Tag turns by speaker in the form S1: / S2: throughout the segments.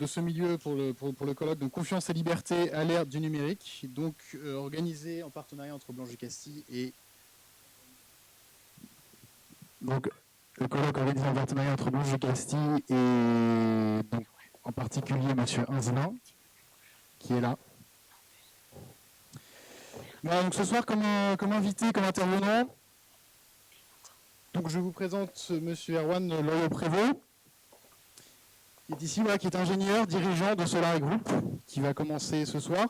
S1: ce milieu pour le colloque de Confiance et Liberté à l'ère du numérique, donc organisé en partenariat entre Blanche Castille et... Donc, le colloque organisé en partenariat entre Blanche Castille et donc, en particulier M. Inzelin, qui est là. Voilà, donc ce soir, comme invité, comme intervenant, donc je vous présente M. Erwan Loriot-Prévost, qui est ici, voilà, qui est ingénieur, dirigeant de Solar Group, qui va commencer ce soir.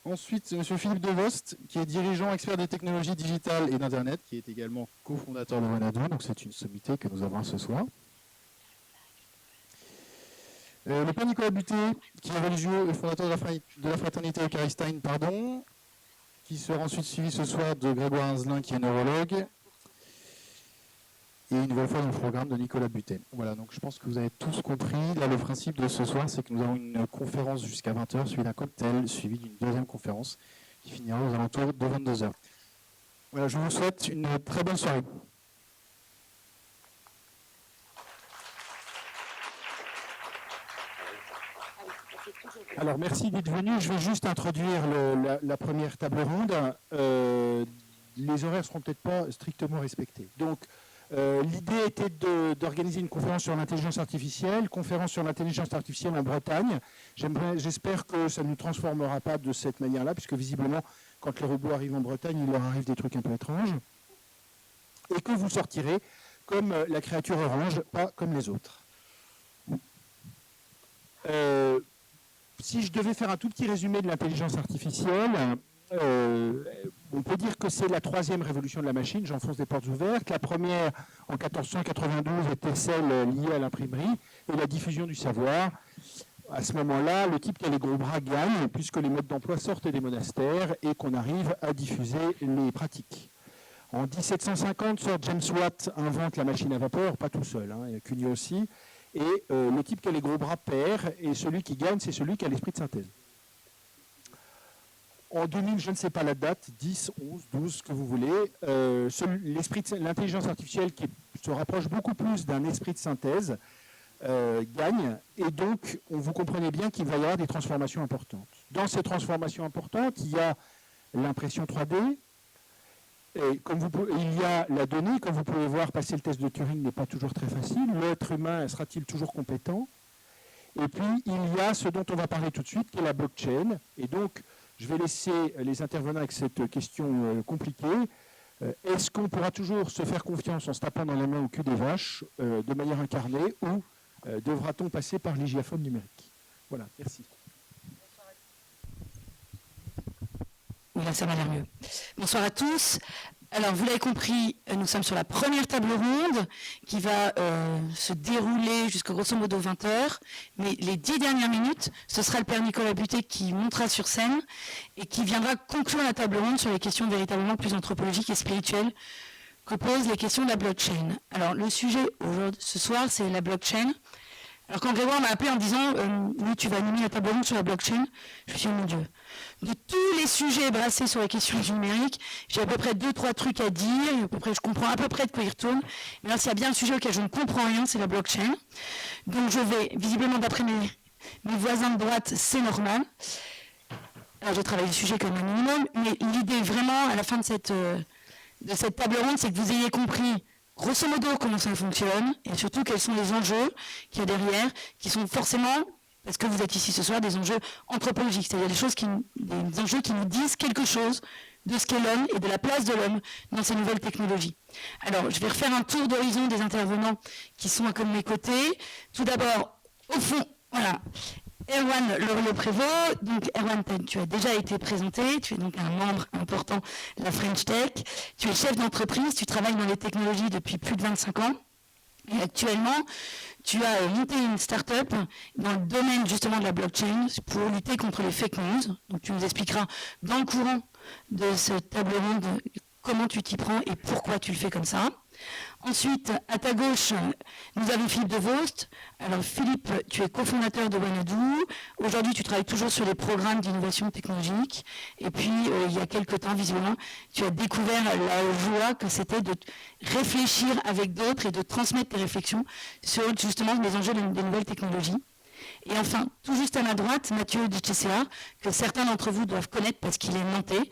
S1: Ensuite, M. Philippe Devost, qui est dirigeant expert des technologies digitales et d'Internet, qui est également cofondateur de Wanadoo, donc c'est une sommité que nous avons ce soir. Le père Nicolas Buté, qui est religieux et fondateur de la fraternité Eucharistie, qui sera ensuite suivi ce soir de Grégoire Inzelin, qui est neurologue, et une nouvelle fois dans le programme de Nicolas Buté. Voilà, donc je pense que vous avez tous compris. Là, le principe de ce soir, c'est que nous avons une conférence jusqu'à 20h, suivi d'un cocktail, suivi d'une deuxième conférence, qui finira aux alentours de 22h. Voilà, je vous souhaite une très bonne soirée.
S2: Alors, merci d'être venu. Je vais juste introduire la première table ronde. Les horaires ne seront peut-être pas strictement respectés. Donc, l'idée était d'organiser une conférence sur l'intelligence artificielle, en Bretagne. J'espère que ça ne nous transformera pas de cette manière-là, puisque visiblement, quand les robots arrivent en Bretagne, il leur arrive des trucs un peu étranges. Et que vous sortirez comme la créature orange, pas comme les autres. Si je devais faire un tout petit résumé de l'intelligence artificielle, on peut dire que c'est la troisième révolution de la machine, j'enfonce des portes ouvertes. La première, en 1492, était celle liée à l'imprimerie et la diffusion du savoir. À ce moment-là, le type qui a les gros bras gagne, puisque les modes d'emploi sortent des monastères et qu'on arrive à diffuser les pratiques. En 1750, Sir James Watt invente la machine à vapeur, pas tout seul, il y a Cugnot aussi, et le type qui a les gros bras perd, et celui qui gagne, c'est celui qui a l'esprit de synthèse. En 2000, je ne sais pas la date, 10, 11, 12, ce que vous voulez, l'intelligence artificielle qui se rapproche beaucoup plus d'un esprit de synthèse gagne, et donc vous comprenez bien qu'il va y avoir des transformations importantes. Dans ces transformations importantes, il y a l'impression 3D, et il y a la donnée, comme vous pouvez voir, passer le test de Turing n'est pas toujours très facile, l'être humain sera-t-il toujours compétent? Et puis il y a ce dont on va parler tout de suite, qui est la blockchain, et donc je vais laisser les intervenants avec cette question compliquée. Est-ce qu'on pourra toujours se faire confiance en se tapant dans les mains au cul des vaches de manière incarnée, ou devra-t-on passer par l'hygiaphone numérique? Voilà, merci.
S3: Oui, là, ça m'a l'air mieux. Bonsoir à tous. Alors, vous l'avez compris, nous sommes sur la première table ronde qui va se dérouler jusqu'à grosso modo 20h. Mais les 10 dernières minutes, ce sera le père Nicolas Buté qui montera sur scène et qui viendra conclure la table ronde sur les questions véritablement plus anthropologiques et spirituelles que posent les questions de la blockchain. Alors, le sujet ce soir, c'est la blockchain. Alors, quand Grégoire m'a appelé en me disant « Oui, tu vas animer la table ronde sur la blockchain », je me suis dit « Mon Dieu ». De tous les sujets brassés sur la question du numérique, j'ai à peu près 2-3 trucs à dire, je comprends à peu près de quoi il retourne. Mais là, s'il y a bien un sujet auquel je ne comprends rien, c'est la blockchain. Donc je vais, visiblement d'après mes voisins de droite, c'est normal. Alors j'ai travaillé le sujet comme un minimum, mais l'idée vraiment, à la fin de cette table ronde, c'est que vous ayez compris grosso modo comment ça fonctionne, et surtout quels sont les enjeux qu'il y a derrière, qui sont forcément... Parce que vous êtes ici ce soir, des enjeux anthropologiques, c'est-à-dire des enjeux qui nous disent quelque chose de ce qu'est l'homme et de la place de l'homme dans ces nouvelles technologies. Alors, je vais refaire un tour d'horizon des intervenants qui sont à mes côtés. Tout d'abord, au fond, voilà, Erwan Loriot-Prévost. Donc, Erwan, tu as déjà été présenté, tu es donc un membre important de la French Tech. Tu es chef d'entreprise, tu travailles dans les technologies depuis plus de 25 ans. Et actuellement, tu as monté une start-up dans le domaine justement de la blockchain pour lutter contre les fake news. Donc tu nous expliqueras dans le courant de ce table ronde comment tu t'y prends et pourquoi tu le fais comme ça. Ensuite, à ta gauche, nous avons Philippe Devost. Alors Philippe, tu es cofondateur de Wanadoo. Aujourd'hui, tu travailles toujours sur les programmes d'innovation technologique. Et puis, il y a quelques temps, visiblement, tu as découvert la joie que c'était de réfléchir avec d'autres et de transmettre tes réflexions sur justement les enjeux des nouvelles technologies. Et enfin, tout juste à ma droite, Mathieu Dicesea, que certains d'entre vous doivent connaître parce qu'il est nantais,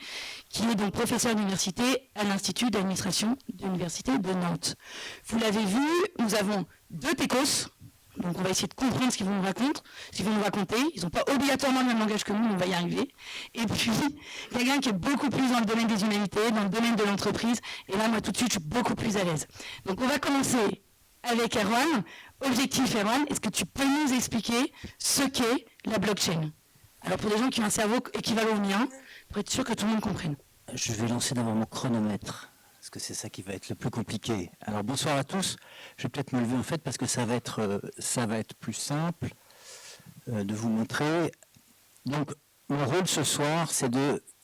S3: qui est donc professeur d'université à l'Institut d'administration de l'Université de Nantes. Vous l'avez vu, nous avons 2 techos, donc on va essayer de comprendre ce qu'ils vont nous raconter. Ils n'ont pas obligatoirement le même langage que nous, mais on va y arriver. Et puis, quelqu'un qui est beaucoup plus dans le domaine des humanités, dans le domaine de l'entreprise, et là, moi, tout de suite, je suis beaucoup plus à l'aise. Donc on va commencer avec Erwan. Objectif, Erwan, est-ce que tu peux nous expliquer ce qu'est la blockchain? Alors pour des gens qui ont un cerveau équivalent au mien, pour être sûr que tout le monde comprenne.
S4: Je vais lancer d'abord mon chronomètre, parce que c'est ça qui va être le plus compliqué. Alors bonsoir à tous, je vais peut-être me lever en fait parce que ça va être plus simple de vous montrer. Donc mon rôle ce soir, c'est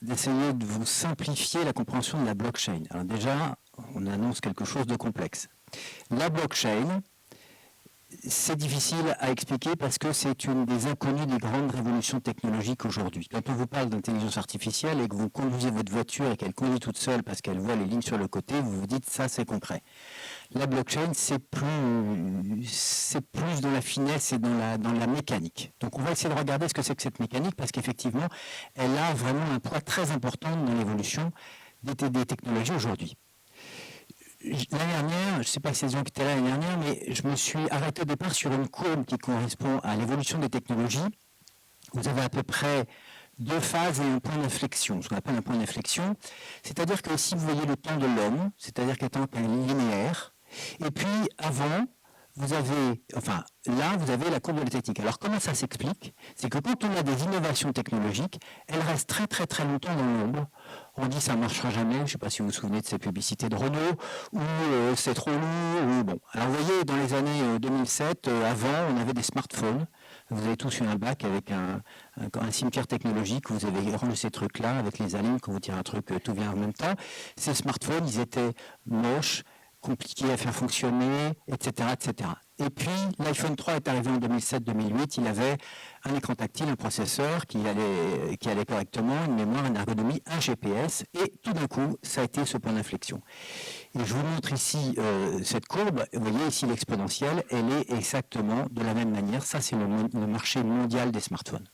S4: d'essayer de vous simplifier la compréhension de la blockchain. Alors déjà, on annonce quelque chose de complexe. La blockchain, c'est difficile à expliquer parce que c'est une des inconnues des grandes révolutions technologiques aujourd'hui. Quand on vous parle d'intelligence artificielle et que vous conduisez votre voiture et qu'elle conduit toute seule parce qu'elle voit les lignes sur le côté, vous vous dites ça c'est concret. La blockchain c'est plus dans la finesse et dans la mécanique. Donc on va essayer de regarder ce que c'est que cette mécanique parce qu'effectivement elle a vraiment un poids très important dans l'évolution des technologies aujourd'hui. L'année dernière, je ne sais pas si c'est des gens qui étaient là l'année dernière, mais je me suis arrêté au départ sur une courbe qui correspond à l'évolution des technologies. Vous avez à peu près 2 phases et un point d'inflexion, ce qu'on appelle un point d'inflexion. C'est-à-dire que ici, vous voyez le temps de l'homme, c'est-à-dire qu'il est en temps linéaire. Et puis, avant, vous avez la courbe de la technique. Alors, comment ça s'explique? C'est que quand on a des innovations technologiques, elles restent très très très longtemps dans l'ombre. On dit ça ne marchera jamais, je ne sais pas si vous vous souvenez de ces publicités de Renault, ou c'est trop lourd, ou bon. Alors vous voyez, dans les années 2007, avant, on avait des smartphones. Vous avez tous eu un bac avec un cimetière technologique où vous avez rangé ces trucs-là avec les alignes, quand vous tirez un truc, tout vient en même temps. Ces smartphones, ils étaient moches, compliqués à faire fonctionner, etc., etc. Et puis, l'iPhone 3 est arrivé en 2007-2008, il avait un écran tactile, un processeur qui allait correctement, une mémoire, une ergonomie, un GPS, et tout d'un coup, ça a été ce point d'inflexion. Et je vous montre ici cette courbe, vous voyez ici l'exponentielle, elle est exactement de la même manière, ça c'est le marché mondial des smartphones.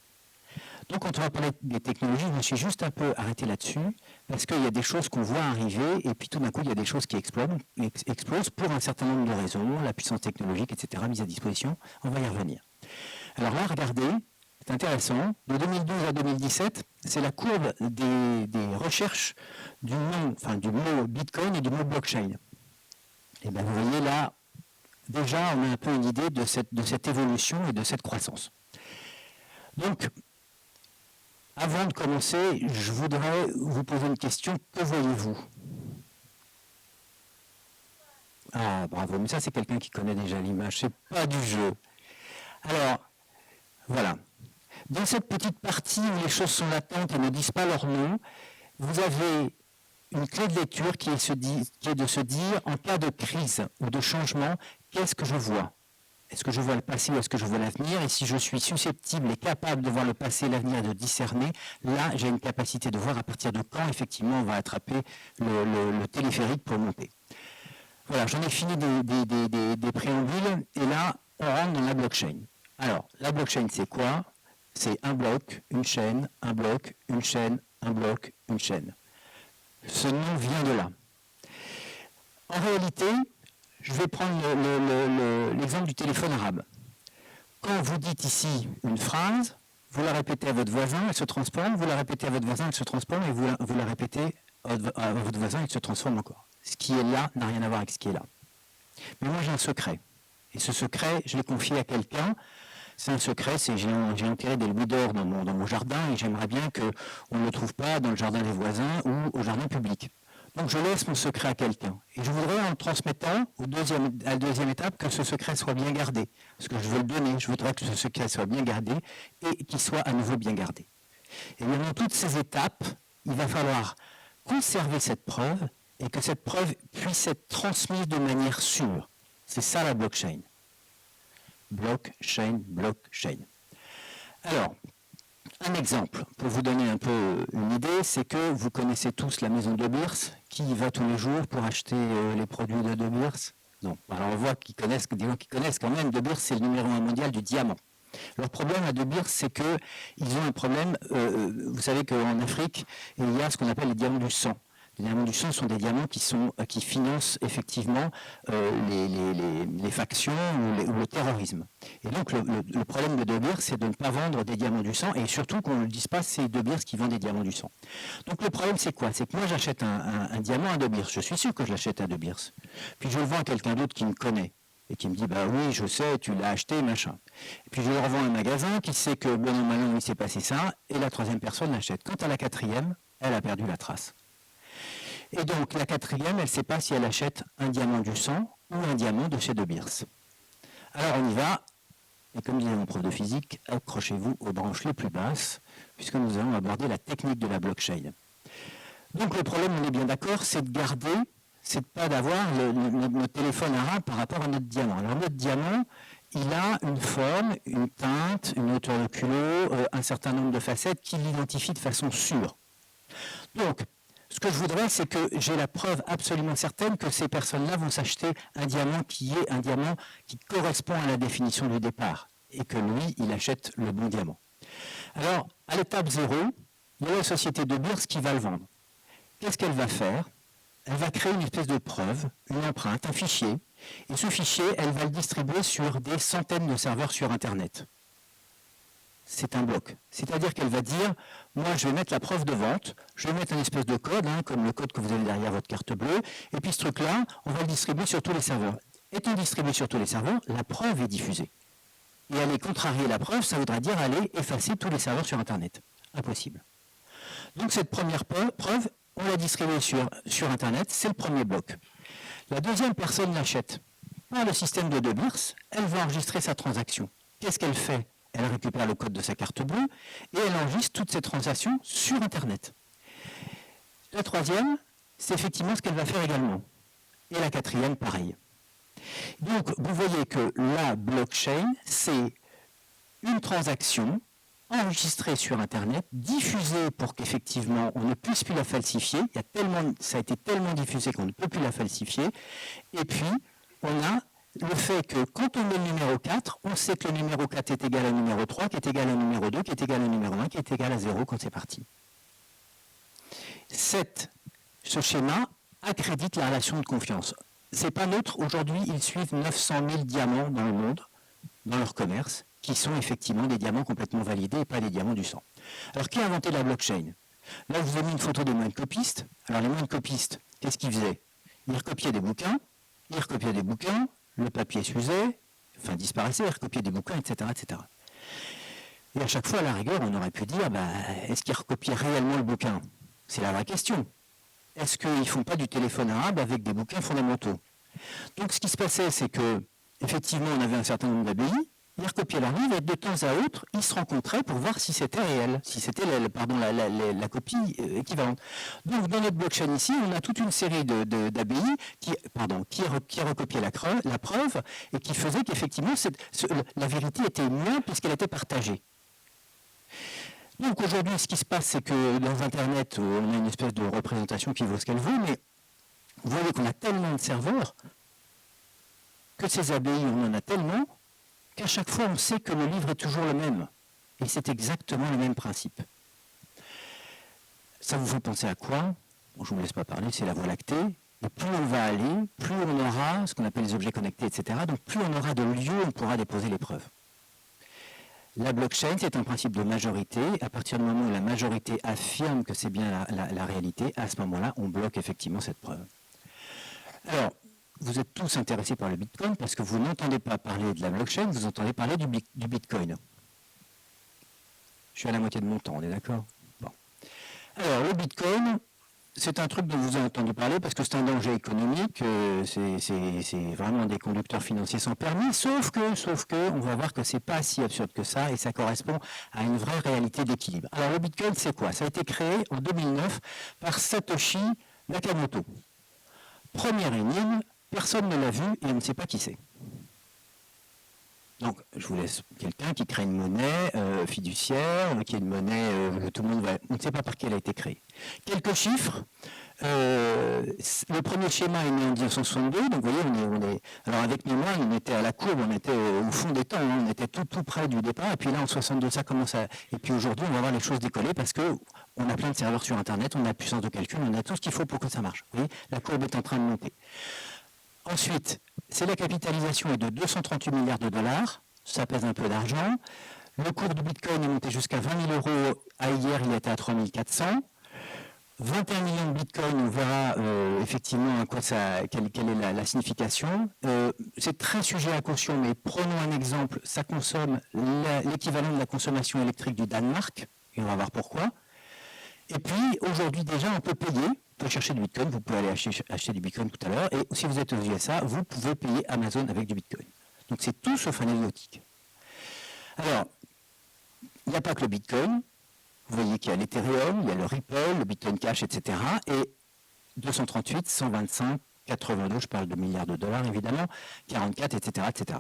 S4: Donc quand on va parler des technologies, je me suis juste un peu arrêté là-dessus, parce qu'il y a des choses qu'on voit arriver, et puis tout d'un coup, il y a des choses qui explosent pour un certain nombre de raisons, la puissance technologique, etc., mise à disposition. On va y revenir. Alors là, regardez, c'est intéressant. De 2012 à 2017, c'est la courbe des recherches du mot Bitcoin et du mot blockchain. Et bien vous voyez là, déjà, on a un peu une idée de cette évolution et de cette croissance. Donc, avant de commencer, je voudrais vous poser une question. Que voyez-vous? Ah, bravo, mais ça c'est quelqu'un qui connaît déjà l'image, c'est pas du jeu. Alors, voilà. Dans cette petite partie où les choses sont latentes et ne disent pas leur nom, vous avez une clé de lecture qui est de se dire, en cas de crise ou de changement, qu'est-ce que je vois? Est-ce que je vois le passé ou est-ce que je vois l'avenir? Et si je suis susceptible et capable de voir le passé et l'avenir et de discerner, là, j'ai une capacité de voir à partir de quand, effectivement, on va attraper le téléphérique pour monter. Voilà, j'en ai fini des préambules. Et là, on rentre dans la blockchain. Alors, la blockchain, c'est quoi? C'est un bloc, une chaîne, un bloc, une chaîne, un bloc, une chaîne. Ce nom vient de là. En réalité, je vais prendre l'exemple du téléphone arabe. Quand vous dites ici une phrase, vous la répétez à votre voisin, elle se transforme, vous la répétez à votre voisin, elle se transforme, et vous la répétez à votre voisin, elle se transforme encore. Ce qui est là n'a rien à voir avec ce qui est là. Mais moi j'ai un secret. Et ce secret, je l'ai confié à quelqu'un. C'est un secret, j'ai enterré des louis d'or dans mon jardin et j'aimerais bien qu'on ne le trouve pas dans le jardin des voisins ou au jardin public. Donc je laisse mon secret à quelqu'un. Et je voudrais, en le transmettant à la deuxième étape, que ce secret soit bien gardé. Parce que je veux le donner, je voudrais que ce secret soit bien gardé et qu'il soit à nouveau bien gardé. Et bien dans toutes ces étapes, il va falloir conserver cette preuve et que cette preuve puisse être transmise de manière sûre. C'est ça la blockchain. Blockchain, blockchain. Alors, un exemple, pour vous donner un peu une idée, c'est que vous connaissez tous la maison de Beers. Qui y va tous les jours pour acheter les produits de Beers? Non. Alors on voit des gens qui connaissent quand même. De Beers, c'est le numéro 1 mondial du diamant. Leur problème à De Beers, c'est qu'ils ont un problème, vous savez qu'en Afrique, il y a ce qu'on appelle les diamants du sang. Les diamants du sang sont des diamants qui financent effectivement les factions ou le terrorisme. Et donc le problème de Beers, c'est de ne pas vendre des diamants du sang, et surtout qu'on ne le dise pas, c'est De Beers qui vend des diamants du sang. Donc le problème, c'est quoi? C'est que moi, j'achète un diamant à De Beers. Je suis sûr que je l'achète à De Beers. Puis je le vends à quelqu'un d'autre qui me connaît et qui me dit, bah oui, je sais, tu l'as acheté, machin. Et puis je le revends à un magasin qui sait que, bon, normalement, il s'est passé ça, et la troisième personne l'achète. Quant à la quatrième, elle a perdu la trace. Et donc, la quatrième, elle ne sait pas si elle achète un diamant du sang ou un diamant de chez De Beers. Alors, on y va. Et comme disait mon prof de physique, accrochez-vous aux branches les plus basses, puisque nous allons aborder la technique de la blockchain. Donc, le problème, on est bien d'accord, c'est de garder, c'est de pas d'avoir notre téléphone arabe par rapport à notre diamant. Alors, notre diamant, il a une forme, une teinte, une hauteur de culot, un certain nombre de facettes qui l'identifient de façon sûre. Donc, ce que je voudrais, c'est que j'ai la preuve absolument certaine que ces personnes-là vont s'acheter un diamant qui est un diamant qui correspond à la définition du départ et que lui, il achète le bon diamant. Alors, à l'étape 0, il y a la société De Beers qui va le vendre. Qu'est-ce qu'elle va faire? Elle va créer une espèce de preuve, une empreinte, un fichier, et ce fichier, elle va le distribuer sur des centaines de serveurs sur Internet. C'est un bloc. C'est-à-dire qu'elle va dire, moi je vais mettre la preuve de vente, je vais mettre un espèce de code, comme le code que vous avez derrière votre carte bleue, et puis ce truc-là, on va le distribuer sur tous les serveurs. Étant distribué sur tous les serveurs, la preuve est diffusée. Et aller contrarier la preuve, ça voudra dire aller effacer tous les serveurs sur Internet. Impossible. Donc cette première preuve, on l'a distribuée sur Internet, c'est le premier bloc. La deuxième personne l'achète. Par le système de De Beers, elle va enregistrer sa transaction. Qu'est-ce qu'elle fait? Elle récupère le code de sa carte bleue et elle enregistre toutes ses transactions sur Internet. La troisième, c'est effectivement ce qu'elle va faire également. Et la quatrième, pareil. Donc, vous voyez que la blockchain, c'est une transaction enregistrée sur Internet, diffusée pour qu'effectivement on ne puisse plus la falsifier. Ça a été tellement diffusé qu'on ne peut plus la falsifier. Et puis, on a le fait que quand on met le numéro 4, on sait que le numéro 4 est égal au numéro 3, qui est égal au numéro 2, qui est égal au numéro 1, qui est égal à 0 quand c'est parti. Ce schéma accrédite la relation de confiance. C'est pas neutre. Aujourd'hui, ils suivent 900 000 diamants dans le monde, dans leur commerce, qui sont effectivement des diamants complètement validés et pas des diamants du sang. Alors, qui a inventé la blockchain? Là, je vous ai mis une photo des moines-copistes. Alors, les moines-copistes, qu'est-ce qu'ils faisaient? Ils recopiaient des bouquins, le papier s'usait, disparaissait, recopiait des bouquins, etc., etc. Et à chaque fois, à la rigueur, on aurait pu dire, est-ce qu'ils recopiaient réellement le bouquin? C'est la vraie question. Est-ce qu'ils ne font pas du téléphone arabe avec des bouquins fondamentaux? Donc ce qui se passait, c'est que effectivement, on avait un certain nombre d'abbayes, ils recopiaient leurs livres et de temps à autre, ils se rencontraient pour voir si c'était réel, si c'était la copie équivalente. Donc dans notre blockchain ici, on a toute une série d'abbayes qui recopiaient la preuve et qui faisaient qu'effectivement la vérité était immuable puisqu'elle était partagée. Donc aujourd'hui, ce qui se passe, c'est que dans Internet, on a une espèce de représentation qui vaut ce qu'elle vaut, mais vous voyez qu'on a tellement de serveurs que ces abbayes, on en a tellement qu'à chaque fois, on sait que le livre est toujours le même. Et c'est exactement le même principe. Ça vous fait penser à quoi? Bon, je ne vous laisse pas parler, c'est la Voie lactée. Et plus on va aller, plus on aura ce qu'on appelle les objets connectés, etc. Donc plus on aura de lieux où on pourra déposer les preuves. La blockchain, c'est un principe de majorité. À partir du moment où la majorité affirme que c'est bien la réalité, à ce moment-là, on bloque effectivement cette preuve. Alors, vous êtes tous intéressés par le Bitcoin parce que vous n'entendez pas parler de la blockchain, vous entendez parler du Bitcoin. Je suis à la moitié de mon temps, on est d'accord? Bon. Alors, le Bitcoin, c'est un truc dont vous avez entendu parler parce que c'est un danger économique, c'est vraiment des conducteurs financiers sans permis, sauf que, on va voir que c'est pas si absurde que ça et ça correspond à une vraie réalité d'équilibre. Alors, le Bitcoin, c'est quoi? Ça a été créé en 2009 par Satoshi Nakamoto. Première énigme, personne ne l'a vu et on ne sait pas qui c'est. Donc, je vous laisse quelqu'un qui crée une monnaie fiduciaire, qui est une monnaie que tout le monde va... On ne sait pas par qui elle a été créée. Quelques chiffres. Le premier schéma est né en 1962, donc vous voyez, alors avec mémoire, on était à la courbe, on était au fond des temps, on était tout près du départ, et puis là en 62, ça commence à... Et puis aujourd'hui, on va voir les choses décoller parce que on a plein de serveurs sur Internet, on a la puissance de calcul, on a tout ce qu'il faut pour que ça marche. Vous voyez, la courbe est en train de monter. Ensuite, c'est la capitalisation est de 238 milliards de dollars, ça pèse un peu d'argent. Le cours du Bitcoin est monté jusqu'à 20 000 euros. Hier, il était à 3 400. 21 millions de bitcoins, on verra effectivement à quoi quelle est la signification. C'est très sujet à caution, mais prenons un exemple. Ça consomme l'équivalent de la consommation électrique du Danemark, et on va voir pourquoi. Et puis, aujourd'hui déjà, on peut payer, on peut chercher du bitcoin, vous pouvez aller acheter du bitcoin tout à l'heure, et si vous êtes aux USA, vous pouvez payer Amazon avec du bitcoin. Donc c'est tout sauf anecdotique. Alors, il n'y a pas que le bitcoin. Vous voyez qu'il y a l'Ethereum, il y a le Ripple, le Bitcoin Cash, etc. Et 238, 125, 82, je parle de milliards de dollars évidemment, 44, etc. etc.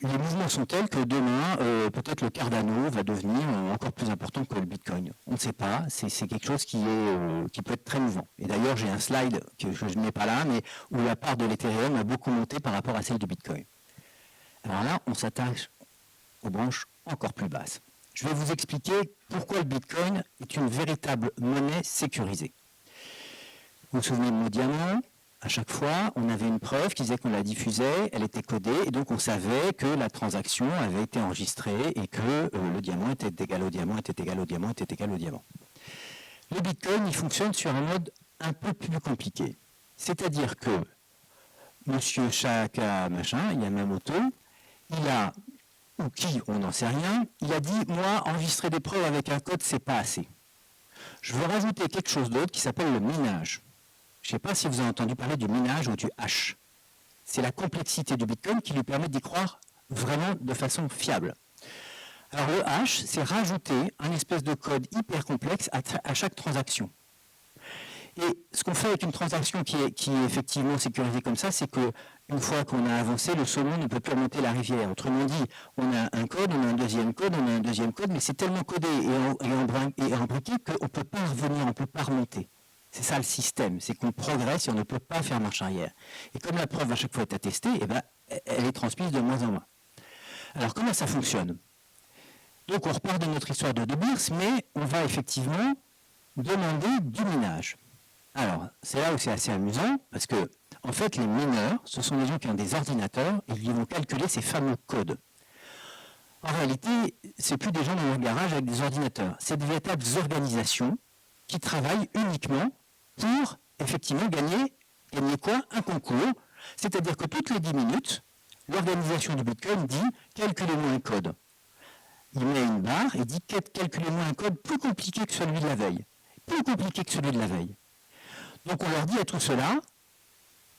S4: Les mouvements sont tels que demain, peut-être le Cardano va devenir encore plus important que le Bitcoin. On ne sait pas, c'est quelque chose qui peut être très mouvant. Et d'ailleurs, j'ai un slide que je n'ai pas là, mais où la part de l'Ethereum a beaucoup monté par rapport à celle du Bitcoin. Alors là, on s'attache aux branches encore plus basses. Je vais vous expliquer pourquoi le Bitcoin est une véritable monnaie sécurisée. Vous vous souvenez de nos diamants? À chaque fois, on avait une preuve qui disait qu'on la diffusait, elle était codée, et donc on savait que la transaction avait été enregistrée et que le diamant était égal au diamant, était égal au diamant, était égal au diamant. Le Bitcoin, il fonctionne sur un mode un peu plus compliqué. C'est-à-dire que Monsieur Shaka machin, Yamamoto, il a, ou qui, on n'en sait rien, il a dit, moi, enregistrer des preuves avec un code, c'est pas assez. Je veux rajouter quelque chose d'autre qui s'appelle le minage. Je ne sais pas si vous avez entendu parler du minage ou du hash. C'est la complexité du Bitcoin qui lui permet d'y croire vraiment de façon fiable. Alors le hash, c'est rajouter un espèce de code hyper complexe à chaque transaction. Et ce qu'on fait avec une transaction qui est effectivement sécurisée comme ça, c'est qu'une fois qu'on a avancé, le saumon ne peut plus remonter la rivière. Autrement dit, on a un code, on a un deuxième code, on a un deuxième code, mais c'est tellement codé et imbriqué qu'on ne peut pas revenir, on ne peut pas remonter. C'est ça le système, c'est qu'on progresse et on ne peut pas faire marche arrière. Et comme la preuve à chaque fois est attestée, eh ben, elle est transmise de moins en moins. Alors comment ça fonctionne? Donc on repart de notre histoire de De Beers, mais on va effectivement demander du minage. Alors, c'est là où c'est assez amusant, parce que, en fait, les mineurs, ce sont des gens qui ont des ordinateurs et ils vont calculer ces fameux codes. En réalité, ce n'est plus des gens dans leur garage avec des ordinateurs. C'est des véritables organisations qui travaillent uniquement pour, effectivement, gagner quoi? Un concours. C'est-à-dire que toutes les 10 minutes, l'organisation du Bitcoin dit « calculez-moi un code ». Il met une barre et dit « calculez-moi un code plus compliqué que celui de la veille ». Plus compliqué que celui de la veille. Donc on leur dit à tout cela,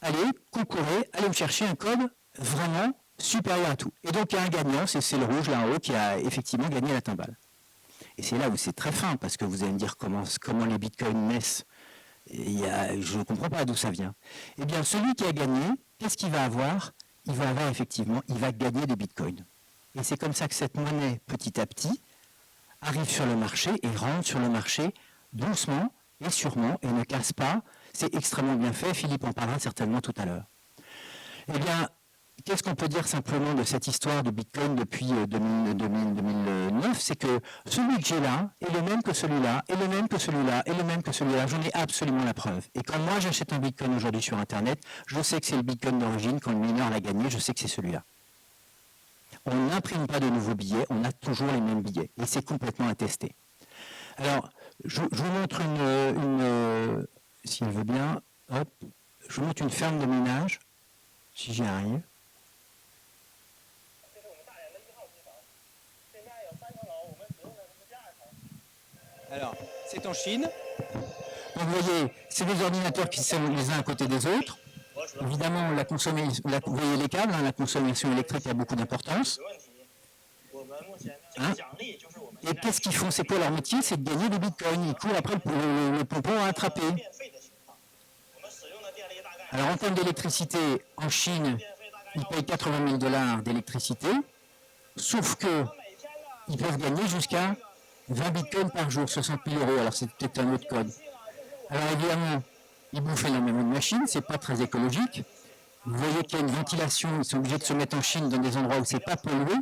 S4: allez, concourez, allez me chercher un code vraiment supérieur à tout. Et donc il y a un gagnant, c'est le rouge là en haut qui a effectivement gagné la timbale. Et c'est là où c'est très fin, parce que vous allez me dire comment les bitcoins naissent. Je ne comprends pas d'où ça vient. Eh bien celui qui a gagné, qu'est-ce qu'il va avoir? Il va avoir effectivement, il va gagner des bitcoins. Et c'est comme ça que cette monnaie, petit à petit, arrive sur le marché et rentre sur le marché doucement et sûrement, et ne casse pas. C'est extrêmement bien fait, Philippe en parlera certainement tout à l'heure. Eh bien, qu'est-ce qu'on peut dire simplement de cette histoire de Bitcoin depuis 2009? C'est que celui que j'ai là est le même que celui-là, et le même que celui-là, et le même que celui-là. J'en ai absolument la preuve. Et quand moi j'achète un Bitcoin aujourd'hui sur Internet, je sais que c'est le Bitcoin d'origine, quand le mineur l'a gagné, je sais que c'est celui-là. On n'imprime pas de nouveaux billets, on a toujours les mêmes billets, et c'est complètement attesté. Alors, je vous montre si elle veut bien, hop, je vous montre une ferme de minage, si j'y arrive. Alors, c'est en Chine. Donc vous voyez, c'est des ordinateurs qui sont les uns à côté des autres. Évidemment, vous voyez les câbles, la consommation électrique a beaucoup d'importance. Hein? Et qu'est-ce qu'ils font? C'est quoi leur métier? C'est de gagner des bitcoins. Ils courent après le pompon à attraper. Alors en termes d'électricité, en Chine, ils payent 80 000 $ d'électricité, sauf qu'ils peuvent gagner jusqu'à 20 bitcoins par jour, 60 000 €. Alors c'est peut-être un autre code. Alors évidemment, Ils bouffent énormément de machines, c'est pas très écologique. Vous voyez qu'il y a une ventilation, ils sont obligés de se mettre en Chine dans des endroits où c'est pas pollué,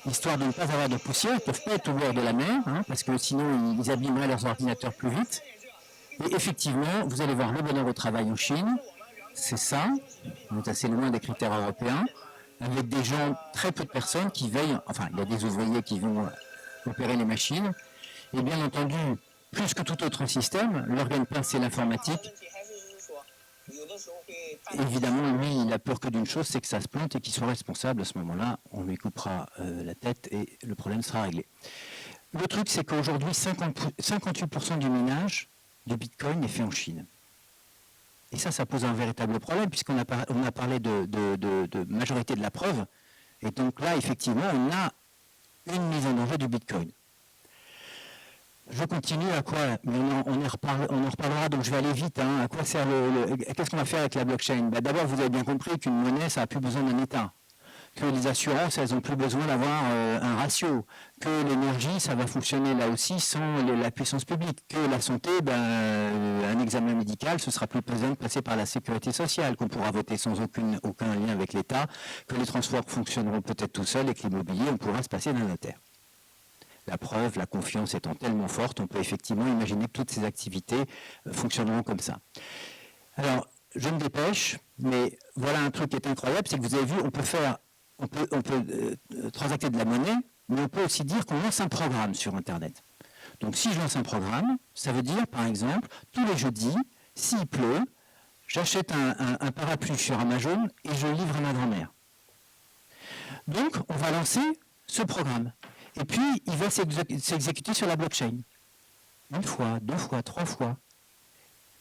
S4: histoire de ne pas avoir de poussière. Ils ne peuvent pas être au bord de la mer, parce que sinon ils abîmeraient leurs ordinateurs plus vite. Et effectivement, vous allez voir le bonheur au travail en Chine, c'est ça, on est assez loin des critères européens, avec des gens, très peu de personnes qui veillent, enfin il y a des ouvriers qui vont opérer les machines, et bien entendu, plus que tout autre système, leur gagne-pain c'est l'informatique. Évidemment, lui, il a peur que d'une chose, c'est que ça se plante et qu'il soit responsable. À ce moment-là, on lui coupera la tête et le problème sera réglé. Le truc, c'est qu'aujourd'hui, 58% du minage du Bitcoin est fait en Chine. Et ça pose un véritable problème, puisqu'on a parlé de majorité de la preuve. Et donc là, effectivement, on a une mise en danger du Bitcoin. Je continue à quoi, mais on en reparlera, donc je vais aller vite. À quoi sert qu'est-ce qu'on va faire avec la blockchain? D'abord, vous avez bien compris qu'une monnaie, ça n'a plus besoin d'un État. Que les assurances, elles n'ont plus besoin d'avoir un ratio. Que l'énergie, ça va fonctionner là aussi sans la puissance publique. Que la santé, un examen médical, ce sera plus besoin de passer par la sécurité sociale, qu'on pourra voter sans aucun lien avec l'État. Que les transports fonctionneront peut-être tout seuls et que l'immobilier, on pourra se passer d'un notaire. La preuve, la confiance étant tellement forte, on peut effectivement imaginer que toutes ces activités fonctionneront comme ça. Alors, je me dépêche, mais voilà un truc qui est incroyable, c'est que vous avez vu, on peut transacter de la monnaie, mais on peut aussi dire qu'on lance un programme sur Internet. Donc si je lance un programme, ça veut dire, par exemple, tous les jeudis, s'il pleut, j'achète un parapluie sur Amazon et je livre à ma grand-mère. Donc, on va lancer ce programme. Et puis, il va s'exécuter sur la blockchain. Une fois, deux fois, trois fois.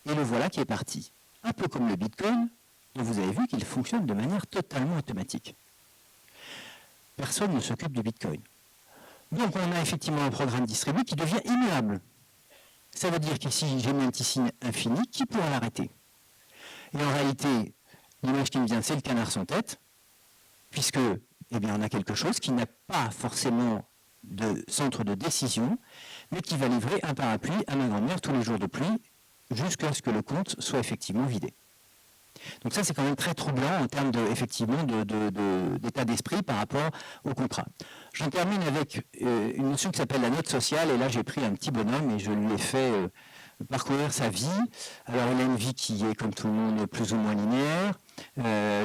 S4: Et le voilà qui est parti. Un peu comme le Bitcoin, dont vous avez vu qu'il fonctionne de manière totalement automatique. Personne ne s'occupe du Bitcoin. Donc, on a effectivement un programme distribué qui devient immuable. Ça veut dire qu'ici, j'ai mis un petit signe infini, qui pourra l'arrêter? Et en réalité, l'image qui me vient, c'est le canard sans tête, puisque, on a quelque chose qui n'a pas forcément de centre de décision, mais qui va livrer un parapluie à ma grand-mère tous les jours de pluie, jusqu'à ce que le compte soit effectivement vidé. Donc ça, c'est quand même très troublant en termes d'état d'esprit par rapport au contrat. J'en termine avec une notion qui s'appelle la note sociale, et là j'ai pris un petit bonhomme et je lui ai fait parcourir sa vie. Alors il a une vie qui est, comme tout le monde, plus ou moins linéaire,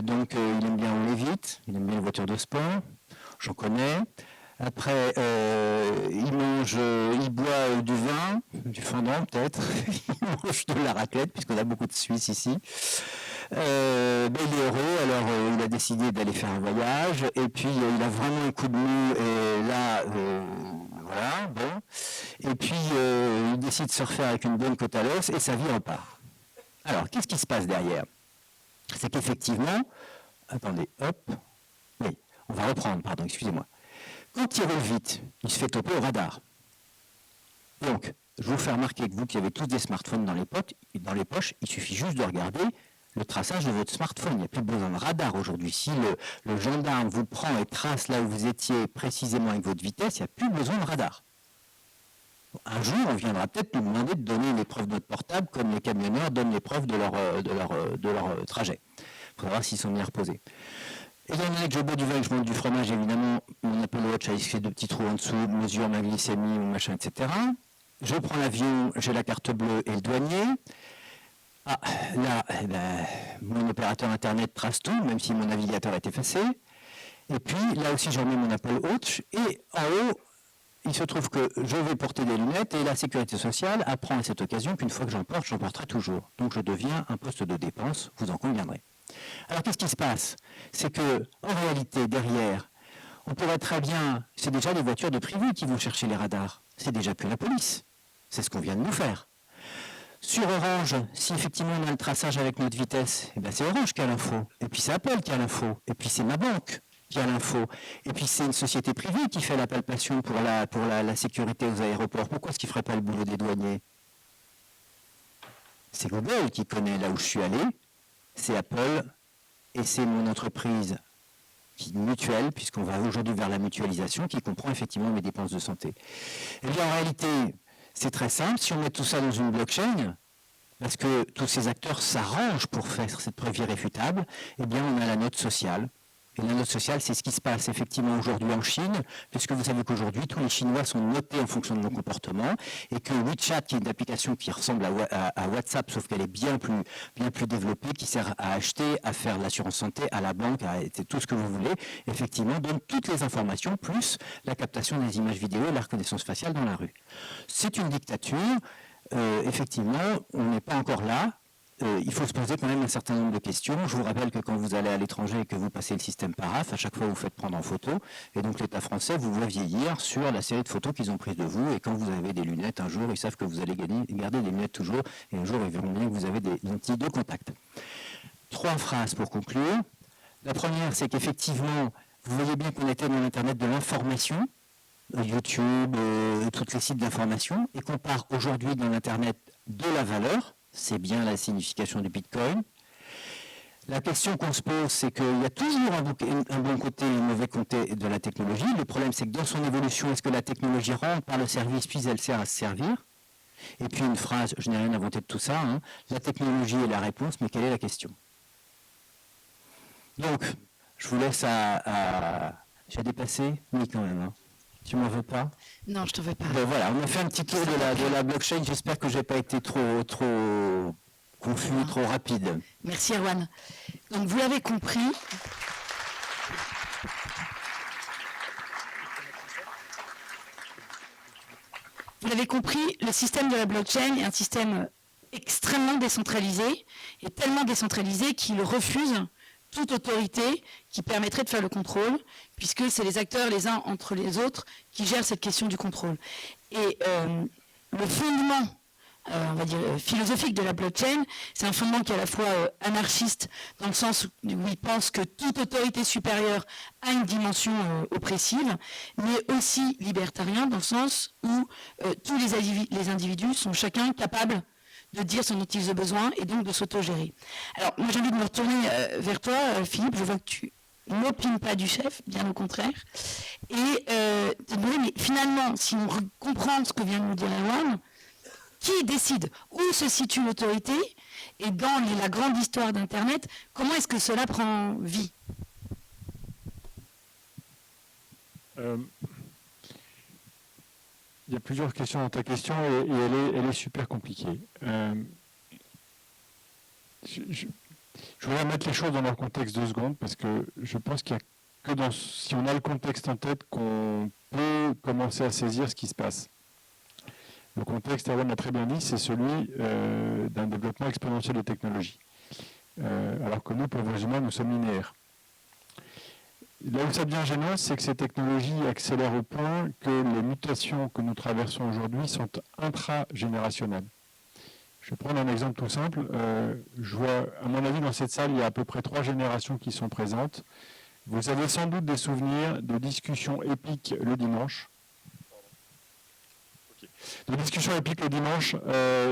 S4: donc il aime bien rouler vite, il aime bien les voitures de sport, j'en connais. Après, il boit du vin, du fondant peut-être, il mange de la raclette, puisqu'on a beaucoup de Suisses ici. Il est heureux, alors il a décidé d'aller faire un voyage, et puis il a vraiment un coup de mou, et là, voilà, bon. Et puis il décide de se refaire avec une bonne côte à l'os, et sa vie repart. Alors, qu'est-ce qui se passe derrière? C'est qu'effectivement, attendez, hop, oui, on va reprendre, pardon, excusez-moi. Quand il roule vite, il se fait toper au radar. Donc, je vous fais remarquer que vous qui avez tous des smartphones dans les poches, il suffit juste de regarder le traçage de votre smartphone. Il n'y a plus besoin de radar aujourd'hui. Si le gendarme vous prend et trace là où vous étiez précisément avec votre vitesse, il n'y a plus besoin de radar. Un jour, on viendra peut-être nous demander de donner les preuves de notre portable, comme les camionneurs donnent les preuves de leur trajet. Il faudra voir s'ils sont bien reposés. Étant donné que je bois du vin et que je mange du fromage, évidemment, mon Apple Watch a fait 2 petits trous en dessous, mesure ma glycémie, mon machin, etc. Je prends l'avion, j'ai la carte bleue et le douanier. Ah, là, mon opérateur Internet trace tout, même si mon navigateur est effacé. Et puis, là aussi, je remets mon Apple Watch. Et en haut, il se trouve que je vais porter des lunettes et la sécurité sociale apprend à cette occasion qu'une fois que j'en porterai toujours. Donc, je deviens un poste de dépense, vous en conviendrez. Alors, qu'est-ce qui se passe? C'est que, en réalité, derrière, on pourrait très bien... C'est déjà les voitures de privé qui vont chercher les radars. C'est déjà plus la police. C'est ce qu'on vient de nous faire. Sur Orange, si effectivement on a le traçage avec notre vitesse, c'est Orange qui a l'info. Et puis c'est Apple qui a l'info. Et puis c'est ma banque qui a l'info. Et puis c'est une société privée qui fait la palpation pour la sécurité aux aéroports. Pourquoi est-ce qu'il ne ferait pas le boulot des douaniers? C'est Google qui connaît là où je suis allé. C'est Apple et c'est mon entreprise mutuelle, puisqu'on va aujourd'hui vers la mutualisation, qui comprend effectivement mes dépenses de santé. Et bien en réalité, c'est très simple. Si on met tout ça dans une blockchain, parce que tous ces acteurs s'arrangent pour faire cette preuve irréfutable, eh bien on a la note sociale. Et la note sociale, c'est ce qui se passe effectivement aujourd'hui en Chine, puisque vous savez qu'aujourd'hui, tous les Chinois sont notés en fonction de nos comportements, et que WeChat, qui est une application qui ressemble à WhatsApp, sauf qu'elle est bien plus développée, qui sert à acheter, à faire de l'assurance santé, à la banque, à tout ce que vous voulez, effectivement, donne toutes les informations, plus la captation des images vidéo et la reconnaissance faciale dans la rue. C'est une dictature. Effectivement, on n'est pas encore là. Il faut se poser quand même un certain nombre de questions. Je vous rappelle que quand vous allez à l'étranger et que vous passez le système PARAF, à chaque fois vous faites prendre en photo, et donc l'État français vous voit vieillir sur la série de photos qu'ils ont prises de vous, et quand vous avez des lunettes, un jour, ils savent que vous allez garder des lunettes toujours, et un jour, ils verront bien que vous avez des lentilles de contact. 3 phrases pour conclure. La première, c'est qu'effectivement, vous voyez bien qu'on était dans l'Internet de l'information, YouTube, tous les sites d'information, et qu'on part aujourd'hui dans l'Internet de la valeur. C'est bien la signification du Bitcoin. La question qu'on se pose, c'est qu'il y a toujours un bon côté et un mauvais côté de la technologie. Le problème, c'est que dans son évolution, est-ce que la technologie rentre par le service, puis elle sert à se servir? Et puis une phrase, je n'ai rien inventé de tout ça, hein, la technologie est la réponse, mais quelle est la question? Donc, je vous laisse J'ai dépassé? Oui, quand même. Hein. Tu m'en veux pas?
S3: Non, je t'en veux pas.
S4: Ben voilà, on a fait un petit tour de la blockchain. J'espère que je n'ai pas été trop confus, trop rapide.
S3: Merci Erwan. Donc vous l'avez compris. Vous l'avez compris, le système de la blockchain est un système extrêmement décentralisé, et tellement décentralisé qu'il refuse toute autorité qui permettrait de faire le contrôle, puisque c'est les acteurs les uns entre les autres qui gèrent cette question du contrôle. Et le fondement, on va dire, philosophique de la blockchain, c'est un fondement qui est à la fois anarchiste, dans le sens où il pense que toute autorité supérieure a une dimension oppressive, mais aussi libertarien, dans le sens où tous les individus sont chacun capables de dire ce dont ils ont besoin et donc de s'autogérer. Alors, moi j'ai envie de me retourner vers toi, Philippe, je vois que tu n'opines pas du chef, bien au contraire, et te demander, mais finalement, si on comprend ce que vient de nous dire Erwan, qui décide où se situe l'autorité, et dans la grande histoire d'Internet, comment est-ce que cela prend vie?
S2: Il y a plusieurs questions dans ta question et elle est super compliquée. Je voudrais mettre les choses dans leur contexte 2 secondes parce que je pense qu'il n'y a que si on a le contexte en tête qu'on peut commencer à saisir ce qui se passe. Le contexte, Erwan l'a très bien dit, c'est celui d'un développement exponentiel des technologies. Alors que nous, pauvres humains, nous sommes linéaires. Là où ça devient gênant, c'est que ces technologies accélèrent au point que les mutations que nous traversons aujourd'hui sont intragénérationnelles. Je vais prendre un exemple tout simple. Je vois, à mon avis, dans cette salle, il y a à peu près 3 générations qui sont présentes. Vous avez sans doute des souvenirs de discussions épiques le dimanche. De discussions épiques le dimanche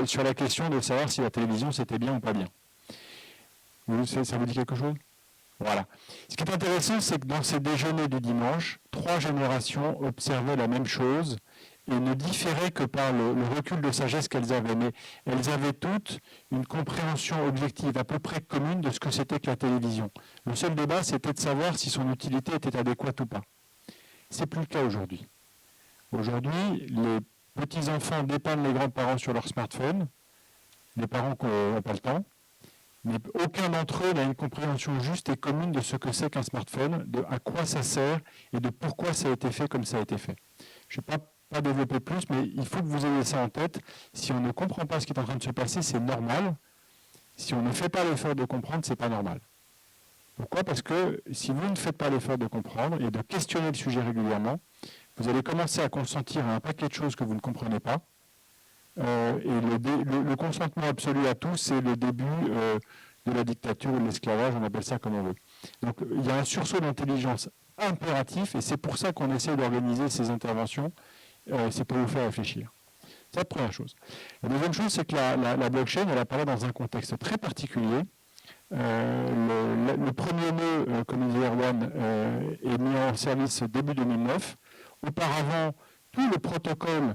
S2: sur la question de savoir si la télévision c'était bien ou pas bien. Ça vous dit quelque chose ? Voilà. Ce qui est intéressant, c'est que dans ces déjeuners du dimanche, 3 générations observaient la même chose et ne différaient que par le recul de sagesse qu'elles avaient. Mais elles avaient toutes une compréhension objective à peu près commune de ce que c'était que la télévision. Le seul débat, c'était de savoir si son utilité était adéquate ou pas. C'est plus le cas aujourd'hui. Aujourd'hui, les petits-enfants dépannent les grands-parents sur leur smartphone, les parents n'ont pas le temps, mais aucun d'entre eux n'a une compréhension juste et commune de ce que c'est qu'un smartphone, de à quoi ça sert et de pourquoi ça a été fait comme ça a été fait. Je ne vais pas développer plus, mais il faut que vous ayez ça en tête. Si on ne comprend pas ce qui est en train de se passer, c'est normal. Si on ne fait pas l'effort de comprendre, ce n'est pas normal. Pourquoi ? Parce que si vous ne faites pas l'effort de comprendre et de questionner le sujet régulièrement, vous allez commencer à consentir à un paquet de choses que vous ne comprenez pas. Et le consentement absolu à tout, c'est le début de la dictature ou de l'esclavage, on appelle ça comme on veut. Donc il y a un sursaut d'intelligence impératif, et c'est pour ça qu'on essaie d'organiser ces interventions, c'est pour vous faire réfléchir. C'est la première chose. La deuxième chose, c'est que la blockchain, elle apparaît dans un contexte très particulier. Le premier nœud, comme disait Erwan, est mis en service début 2009. Auparavant, tout le protocole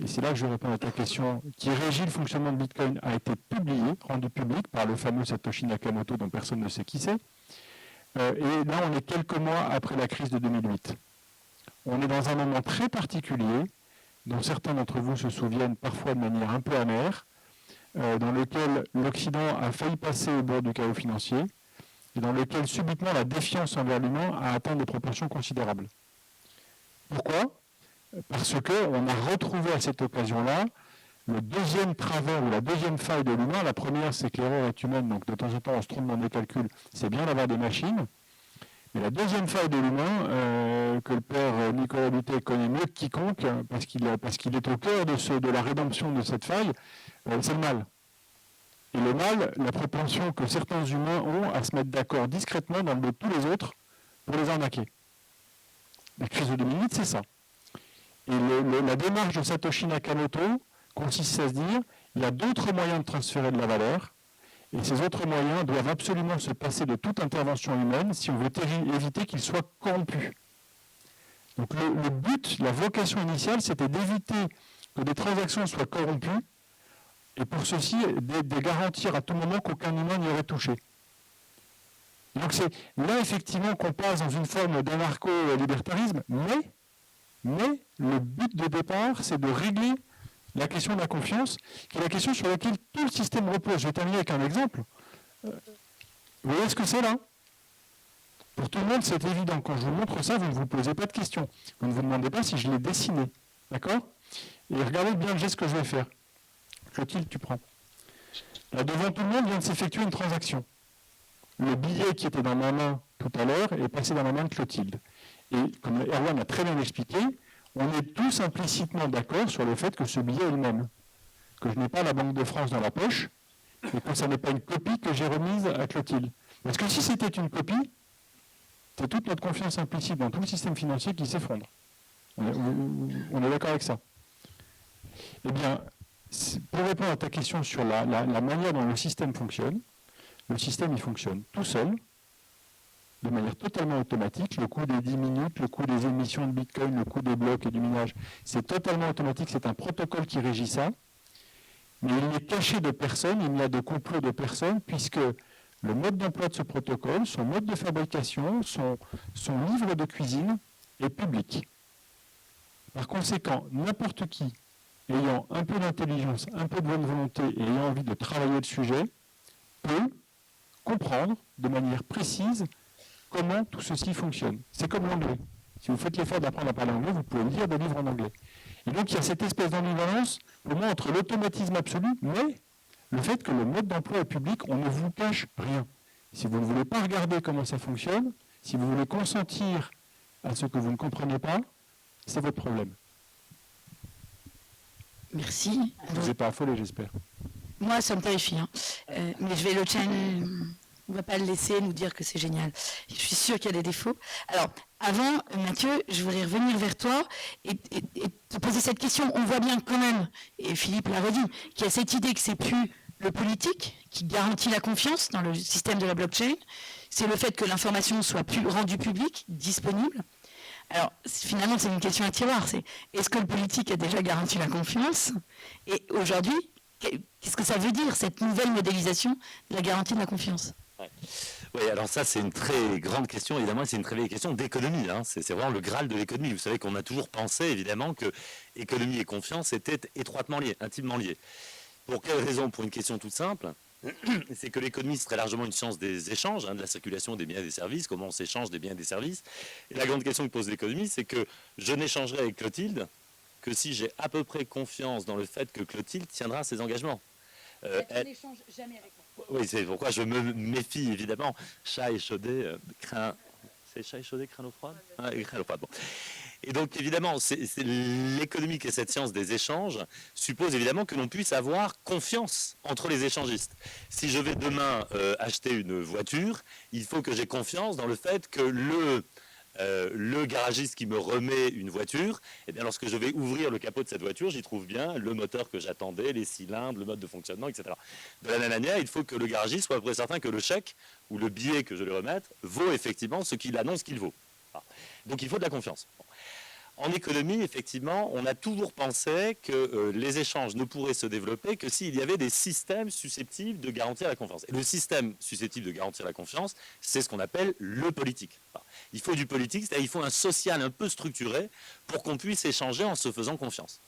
S2: et c'est là que je réponds à ta question, qui régit le fonctionnement de Bitcoin, a été publié, rendu public par le fameux Satoshi Nakamoto dont personne ne sait qui c'est. Et là, on est quelques mois après la crise de 2008. On est dans un moment très particulier, dont certains d'entre vous se souviennent parfois de manière un peu amère, dans lequel l'Occident a failli passer au bord du chaos financier, et dans lequel subitement la défiance envers l'humain a atteint des proportions considérables. Pourquoi ? Parce qu'on a retrouvé à cette occasion-là le deuxième travers ou la deuxième faille de l'humain. La première, c'est que l'erreur est humaine, donc de temps en temps on se trompe dans des calculs, c'est bien d'avoir des machines. Mais la deuxième faille de l'humain, que le père Nicolas Butet connaît mieux que quiconque, parce qu'il est au cœur de la rédemption de cette faille, c'est le mal. Et le mal, la propension que certains humains ont à se mettre d'accord discrètement dans le dos de tous les autres pour les arnaquer. La crise de 2008, c'est ça. Et la démarche de Satoshi Nakamoto consiste à se dire, il y a d'autres moyens de transférer de la valeur, et ces autres moyens doivent absolument se passer de toute intervention humaine si on veut éviter qu'ils soient corrompus. Donc le but, la vocation initiale, c'était d'éviter que des transactions soient corrompues, et pour ceci, de garantir à tout moment qu'aucun humain n'y aurait touché. Donc c'est là effectivement qu'on passe dans une forme d'anarcho-libertarisme, mais le but de départ, c'est de régler la question de la confiance, qui est la question sur laquelle tout le système repose. Je vais terminer avec un exemple. Vous voyez ce que c'est là ? Pour tout le monde, c'est évident. Quand je vous montre ça, vous ne vous posez pas de questions. Vous ne vous demandez pas si je l'ai dessiné. D'accord ? Et regardez bien le geste que je vais faire. Clotilde, tu prends. Là, devant tout le monde vient de s'effectuer une transaction. Le billet qui était dans ma main tout à l'heure est passé dans la main de Clotilde. Et comme Erwan a très bien expliqué, on est tous implicitement d'accord sur le fait que ce billet est le même. Que je n'ai pas la Banque de France dans la poche, et que ce n'est pas une copie que j'ai remise à Clotilde. Parce que si c'était une copie, c'est toute notre confiance implicite dans tout le système financier qui s'effondre. On est d'accord avec ça. Eh bien, pour répondre à ta question sur la manière dont le système fonctionne, le système il fonctionne tout seul, de manière totalement automatique. Le coût des 10 minutes, le coût des émissions de Bitcoin, le coût des blocs et du minage, c'est totalement automatique, c'est un protocole qui régit ça. Mais il n'est caché de personne, il n'y a de complot de personne, puisque le mode d'emploi de ce protocole, son mode de fabrication, son livre de cuisine est public. Par conséquent, n'importe qui ayant un peu d'intelligence, un peu de bonne volonté et ayant envie de travailler le sujet, peut comprendre de manière précise comment tout ceci fonctionne. C'est comme l'anglais. Si vous faites l'effort d'apprendre à parler anglais, vous pouvez lire des livres en anglais. Et donc il y a cette espèce d'ambivalence, pour moi, entre l'automatisme absolu, mais le fait que le mode d'emploi est public, on ne vous cache rien. Si vous ne voulez pas regarder comment ça fonctionne, si vous voulez consentir à ce que vous ne comprenez pas, c'est votre problème.
S3: Merci.
S2: Je ne vous ai pas affolé, j'espère.
S3: Moi, ça me terrifie. Mais je vais le channel. On ne va pas le laisser nous dire que c'est génial. Je suis sûre qu'il y a des défauts. Alors, avant, Mathieu, je voudrais revenir vers toi et te poser cette question. On voit bien quand même, et Philippe l'a redit, qu'il y a cette idée que c'est plus le politique qui garantit la confiance dans le système de la blockchain. C'est le fait que l'information soit plus rendue publique, disponible. Alors, finalement, c'est une question à tiroir. C'est est-ce que le politique a déjà garanti la confiance ? Et aujourd'hui, qu'est-ce que ça veut dire, cette nouvelle modélisation de la garantie de la confiance ?
S5: Oui, alors ça c'est une très grande question, évidemment, c'est une très vieille question d'économie, hein. C'est vraiment le Graal de l'économie. Vous savez qu'on a toujours pensé évidemment que économie et confiance étaient étroitement liés, intimement liés. Pour quelle raison ? Pour une question toute simple, c'est que l'économie serait largement une science des échanges, de la circulation des biens et des services, comment on s'échange des biens et des services. Et la grande question que pose l'économie, c'est que je n'échangerai avec Clotilde que si j'ai à peu près confiance dans le fait que Clotilde tiendra ses engagements.
S3: Elle n'échange jamais avec moi.
S5: Oui, c'est pourquoi je me méfie, évidemment. Chat échaudé, craint... C'est chat échaudé, craint l'eau froide ? Craint l'eau froide, bon. Et donc, évidemment, c'est l'économie qui est cette science des échanges suppose évidemment que l'on puisse avoir confiance entre les échangistes. Si je vais demain acheter une voiture, il faut que j'ai confiance dans le fait que le garagiste qui me remet une voiture, eh bien, lorsque je vais ouvrir le capot de cette voiture, j'y trouve bien le moteur que j'attendais, les cylindres, le mode de fonctionnement, etc. De la même manière, il faut que le garagiste soit à peu près certain que le chèque ou le billet que je lui remette vaut effectivement ce qu'il annonce qu'il vaut. Donc il faut de la confiance. En économie, effectivement, on a toujours pensé que les échanges ne pourraient se développer que s'il y avait des systèmes susceptibles de garantir la confiance. Et le système susceptible de garantir la confiance, c'est ce qu'on appelle le politique. Enfin, il faut du politique, c'est-à-dire il faut un social un peu structuré pour qu'on puisse échanger en se faisant confiance.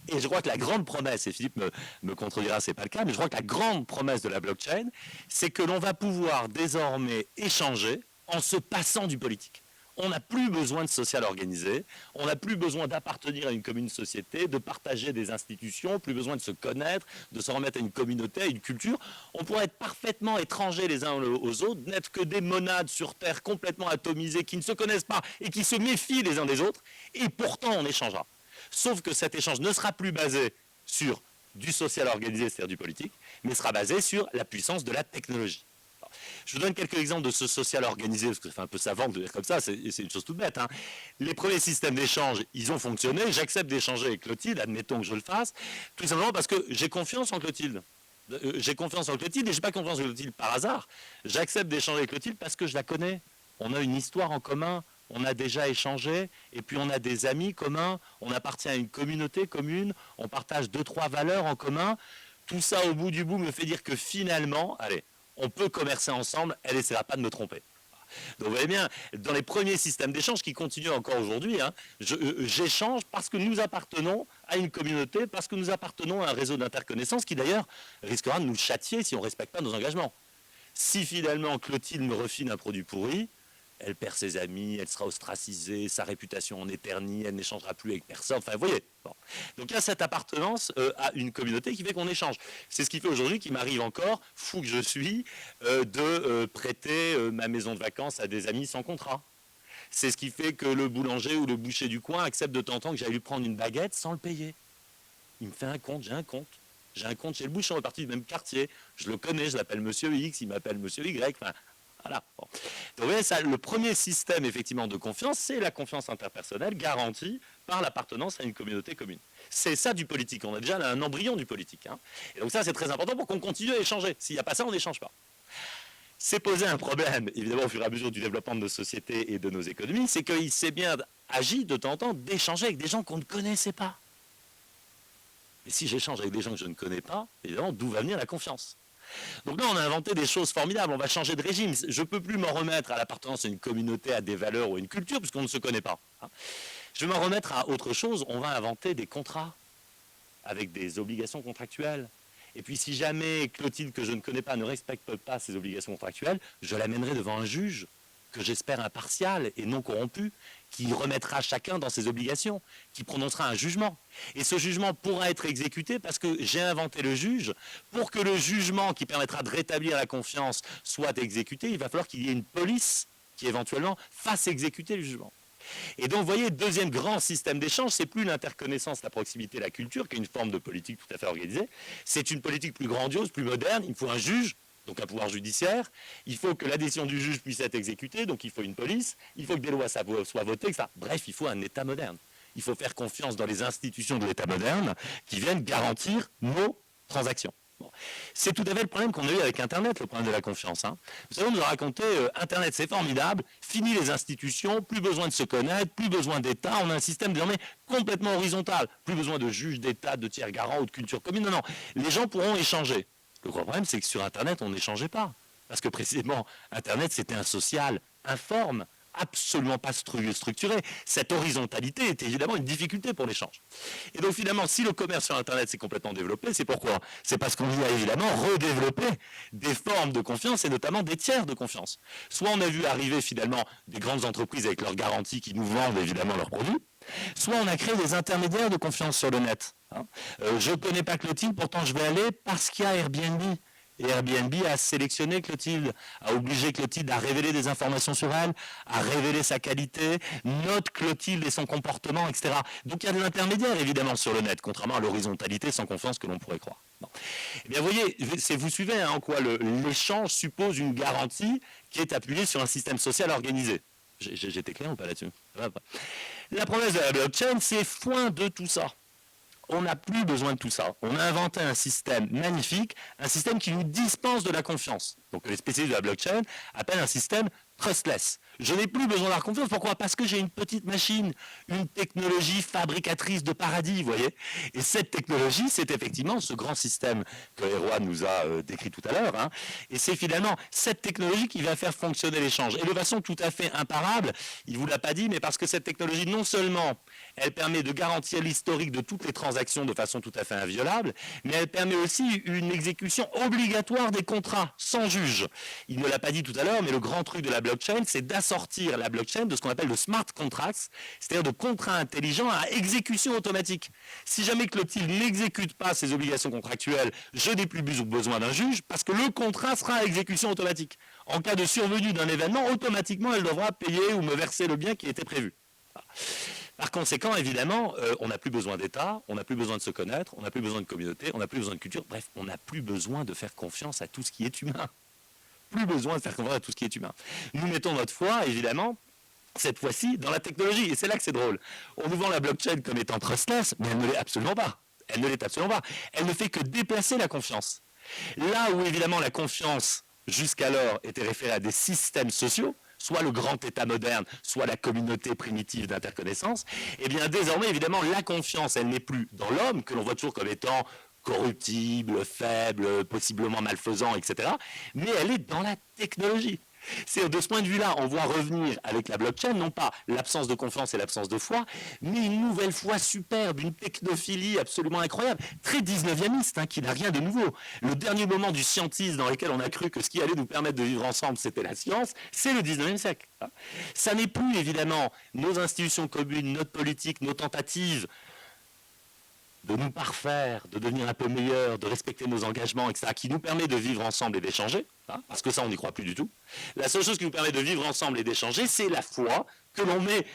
S5: Et je crois que la grande promesse, et Philippe me contredira, ce n'est pas le cas, mais je crois que la grande promesse de la blockchain, c'est que l'on va pouvoir désormais échanger en se passant du politique. On n'a plus besoin de social organisé, on n'a plus besoin d'appartenir à une commune société, de partager des institutions, plus besoin de se connaître, de se remettre à une communauté, à une culture. On pourrait être parfaitement étrangers les uns aux autres, n'être que des monades sur Terre complètement atomisées, qui ne se connaissent pas et qui se méfient les uns des autres, et pourtant on échangera. Sauf que cet échange ne sera plus basé sur du social organisé, c'est-à-dire du politique, mais sera basé sur la puissance de la technologie. Je vous donne quelques exemples de ce social organisé, parce que ça fait un peu savant de dire comme ça, c'est une chose toute bête. Hein. Les premiers systèmes d'échange, ils ont fonctionné. J'accepte d'échanger avec Clotilde, admettons que je le fasse, tout simplement parce que j'ai confiance en Clotilde. J'ai confiance en Clotilde et je n'ai pas confiance en Clotilde par hasard. J'accepte d'échanger avec Clotilde parce que je la connais. On a une histoire en commun, on a déjà échangé, et puis on a des amis communs, on appartient à une communauté commune, on partage 2-3 valeurs en commun. Tout ça, au bout du bout, me fait dire que finalement, allez, on peut commercer ensemble, elle n'essaiera pas de me tromper. Donc vous voyez bien, dans les premiers systèmes d'échange qui continuent encore aujourd'hui, hein, j'échange parce que nous appartenons à une communauté, parce que nous appartenons à un réseau d'interconnaissance qui d'ailleurs risquera de nous châtier si on ne respecte pas nos engagements. Si finalement Clotilde me refile un produit pourri, elle perd ses amis, elle sera ostracisée, sa réputation en est ternie, elle n'échangera plus avec personne. Enfin, vous voyez. Bon. Donc il y a cette appartenance à une communauté qui fait qu'on échange. C'est ce qui fait aujourd'hui qu'il m'arrive encore, fou que je suis, de prêter ma maison de vacances à des amis sans contrat. C'est ce qui fait que le boulanger ou le boucher du coin accepte de temps en temps que j'aille lui prendre une baguette sans le payer. Il me fait un compte, j'ai un compte. J'ai un compte chez le boucher, on est parti du même quartier. Je le connais, je l'appelle Monsieur X, il m'appelle Monsieur Y. Enfin, voilà. Bon. Donc, vous voyez, ça, le premier système effectivement de confiance, c'est la confiance interpersonnelle garantie par l'appartenance à une communauté commune. C'est ça du politique. On a déjà un embryon du politique. Hein. Et donc ça, c'est très important pour qu'on continue à échanger. S'il n'y a pas ça, on n'échange pas. C'est poser un problème, évidemment, au fur et à mesure du développement de nos sociétés et de nos économies, c'est qu'il s'est bien agi de temps en temps d'échanger avec des gens qu'on ne connaissait pas. Et si j'échange avec des gens que je ne connais pas, évidemment, d'où va venir la confiance ? Donc là, on a inventé des choses formidables, on va changer de régime. Je ne peux plus m'en remettre à l'appartenance à une communauté, à des valeurs ou à une culture, puisqu'on ne se connaît pas. Je vais m'en remettre à autre chose, on va inventer des contrats, avec des obligations contractuelles. Et puis si jamais Clotilde, que je ne connais pas, ne respecte pas ces obligations contractuelles, je l'amènerai devant un juge, que j'espère impartial et non corrompu, qui remettra chacun dans ses obligations, qui prononcera un jugement. Et ce jugement pourra être exécuté parce que j'ai inventé le juge. Pour que le jugement qui permettra de rétablir la confiance soit exécuté, il va falloir qu'il y ait une police qui éventuellement fasse exécuter le jugement. Et donc, vous voyez, deuxième grand système d'échange, c'est plus l'interconnaissance, la proximité, la culture, qui est une forme de politique tout à fait organisée. C'est une politique plus grandiose, plus moderne. Il faut un juge, donc un pouvoir judiciaire. Il faut que la décision du juge puisse être exécutée, donc il faut une police. Il faut que des lois soient votées, etc. Bref, il faut un État moderne. Il faut faire confiance dans les institutions de l'État moderne qui viennent garantir nos transactions. Bon. C'est tout à fait le problème qu'on a eu avec Internet, le problème de la confiance. Hein. Vous savez, on nous a raconté, Internet c'est formidable, fini les institutions, plus besoin de se connaître, plus besoin d'État, on a un système désormais complètement horizontal, plus besoin de juges d'État, de tiers garants ou de culture commune. Non, non, les gens pourront échanger. Le gros problème, c'est que sur Internet, on n'échangeait pas. Parce que précisément, Internet, c'était un social informe, absolument pas structuré. Cette horizontalité est évidemment une difficulté pour l'échange. Et donc finalement, si le commerce sur Internet s'est complètement développé, c'est pourquoi ? C'est parce qu'on a évidemment redéveloppé des formes de confiance et notamment des tiers de confiance. Soit on a vu arriver finalement des grandes entreprises avec leurs garanties qui nous vendent évidemment leurs produits, soit on a créé des intermédiaires de confiance sur le net. Je ne connais pas Clotilde, pourtant je vais aller parce qu'il y a Airbnb. Et Airbnb a sélectionné Clotilde, a obligé Clotilde à révéler des informations sur elle, à révéler sa qualité, note Clotilde et son comportement, etc. Donc il y a de l'intermédiaire évidemment sur le net, contrairement à l'horizontalité sans confiance que l'on pourrait croire. Bon. Eh bien, vous voyez, vous suivez en quoi l'échange suppose une garantie qui est appuyée sur un système social organisé. J'étais clair ou pas là-dessus ? La promesse de la blockchain, c'est foin de tout ça. On n'a plus besoin de tout ça. On a inventé un système magnifique, un système qui nous dispense de la confiance. Donc les spécialistes de la blockchain appellent un système trustless. Je n'ai plus besoin d'avoir confiance. Pourquoi? Parce que j'ai une petite machine, une technologie fabricatrice de paradis, vous voyez. Et cette technologie, c'est effectivement ce grand système que Erwan nous a décrit tout à l'heure. Hein. Et c'est finalement cette technologie qui va faire fonctionner l'échange. Et de façon tout à fait imparable, il ne vous l'a pas dit, mais parce que cette technologie, non seulement elle permet de garantir l'historique de toutes les transactions de façon tout à fait inviolable, mais elle permet aussi une exécution obligatoire des contrats, sans juge. Il ne l'a pas dit tout à l'heure, mais le grand truc de la blockchain, c'est d'assortir la blockchain de ce qu'on appelle le smart contracts, c'est-à-dire de contrats intelligents à exécution automatique. Si jamais Clotilde n'exécute pas ses obligations contractuelles, je n'ai plus besoin d'un juge, parce que le contrat sera à exécution automatique. En cas de survenue d'un événement, automatiquement, elle devra payer ou me verser le bien qui était prévu. Par conséquent, évidemment, on n'a plus besoin d'État, on n'a plus besoin de se connaître, on n'a plus besoin de communauté, on n'a plus besoin de culture, bref, on n'a plus besoin de faire confiance à tout ce qui est humain. Plus besoin de faire confiance à tout ce qui est humain. Nous mettons notre foi, évidemment, cette fois-ci, dans la technologie. Et c'est là que c'est drôle. On nous vend la blockchain comme étant trustless, mais elle ne l'est absolument pas. Elle ne l'est absolument pas. Elle ne fait que déplacer la confiance. Là où, évidemment, la confiance, jusqu'alors, était référée à des systèmes sociaux, soit le grand État moderne, soit la communauté primitive d'interconnaissance, eh bien, désormais, évidemment, la confiance, elle n'est plus dans l'homme, que l'on voit toujours comme étant corruptible, faible, possiblement malfaisant, etc. Mais elle est dans la technologie. C'est de ce point de vue-là, on voit revenir avec la blockchain, non pas l'absence de confiance et l'absence de foi, mais une nouvelle foi superbe, une technophilie absolument incroyable, très 19e, hein, qui n'a rien de nouveau. Le dernier moment du scientisme dans lequel on a cru que ce qui allait nous permettre de vivre ensemble, c'était la science, c'est le 19e siècle. Ça n'est plus, évidemment, nos institutions communes, notre politique, nos tentatives de nous parfaire, de devenir un peu meilleurs, de respecter nos engagements, etc., qui nous permet de vivre ensemble et d'échanger, hein, parce que ça, on n'y croit plus du tout. La seule chose qui nous permet de vivre ensemble et d'échanger, c'est la foi que l'on met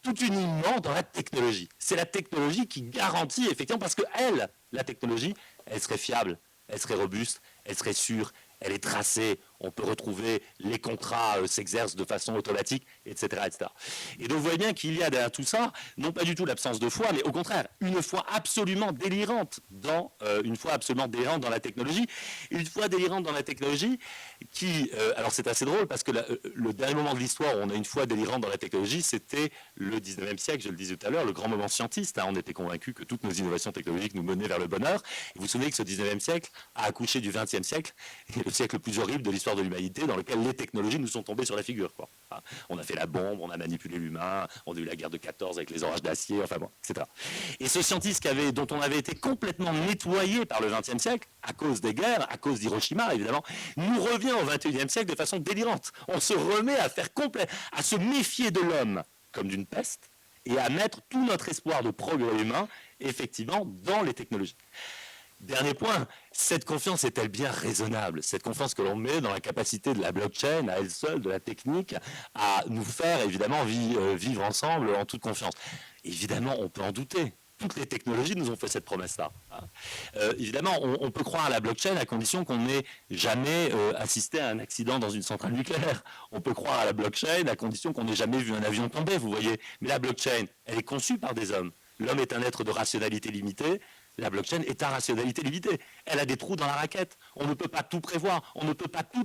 S5: tout uniment dans la technologie. C'est la technologie qui garantit, effectivement, parce que elle, la technologie, elle serait fiable, elle serait robuste, elle serait sûre, elle est tracée, on peut retrouver les contrats s'exercent de façon automatique, etc., etc. Et donc vous voyez bien qu'il y a derrière tout ça, non pas du tout l'absence de foi, mais au contraire, une foi absolument délirante dans la technologie. Une foi délirante dans la technologie qui, alors c'est assez drôle parce que le dernier moment de l'histoire où on a une foi délirante dans la technologie, c'était le 19e siècle, je le disais tout à l'heure, le grand moment scientiste. Hein, on était convaincus que toutes nos innovations technologiques nous menaient vers le bonheur. Et vous vous souvenez que ce 19e siècle a accouché du 20e siècle, et le siècle le plus horrible de l'histoire de l'humanité, dans lequel les technologies nous sont tombées sur la figure, quoi. On a fait la bombe, on a manipulé l'humain, on a eu la guerre de 14 avec les orages d'acier, enfin bon, etc. Et ce scientiste dont on avait été complètement nettoyé par le XXe siècle, à cause des guerres, à cause d'Hiroshima, évidemment, nous revient au XXIe siècle de façon délirante. On se remet à se méfier de l'homme comme d'une peste et à mettre tout notre espoir de progrès humain, effectivement, dans les technologies. Dernier point, cette confiance est-elle bien raisonnable? Cette confiance que l'on met dans la capacité de la blockchain, à elle seule, de la technique, à nous faire évidemment vivre ensemble en toute confiance. Évidemment, on peut en douter. Toutes les technologies nous ont fait cette promesse-là. Évidemment, on peut croire à la blockchain à condition qu'on n'ait jamais assisté à un accident dans une centrale nucléaire. On peut croire à la blockchain à condition qu'on n'ait jamais vu un avion tomber, vous voyez. Mais la blockchain, elle est conçue par des hommes. L'homme est un être de rationalité limitée. La blockchain est à rationalité limitée. Elle a des trous dans la raquette. On ne peut pas tout prévoir. On ne peut pas tout